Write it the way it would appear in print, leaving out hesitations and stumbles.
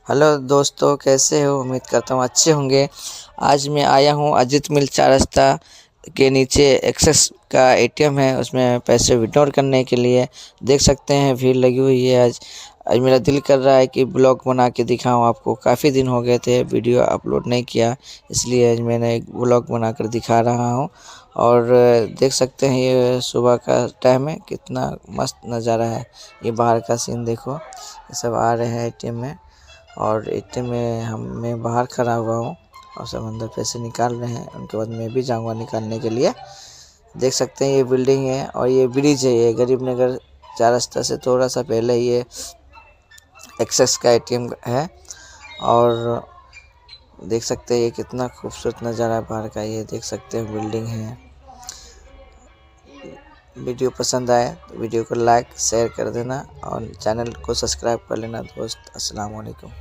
Hello दोस्तों, कैसे हो? उम्मीद करता हूँ अच्छे होंगे। आज मैं आया हूँ अजीत मिल चार रास्ता के नीचे एक्सिस का एटीएम है, उसमें पैसे विड्रॉल करने के लिए। देख सकते हैं भीड़ लगी हुई है। आज मेरा दिल कर रहा है कि ब्लॉग बना के दिखाऊं आपको। काफ़ी दिन हो गए थे वीडियो अपलोड नहीं किया, इसलिए आज मैंने एक ब्लॉग बनाकर दिखा रहा हूं। और देख सकते हैं ये सुबह का टाइम है, कितना मस्त नज़ारा है। ये बाहर का सीन देखो, ये सब आ रहे हैं एटीएम में और एटीएम में मैं बाहर खड़ा हुआ हूँ और सब अंदर पैसे निकाल रहे हैं। उनके बाद मैं भी जाऊँगा निकालने के लिए। देख सकते हैं ये बिल्डिंग है और ये ब्रिज है। ये गरीब नगर चार रास्ता से थोड़ा सा पहले ये एक्सिस का एटीएम है। और देख सकते हैं ये कितना खूबसूरत नज़ारा बाहर का। ये देख सकते हैं बिल्डिंग है। वीडियो पसंद आए तो वीडियो को लाइक शेयर कर देना और चैनल को सब्सक्राइब कर लेना दोस्त। अस्सलाम वालेकुम।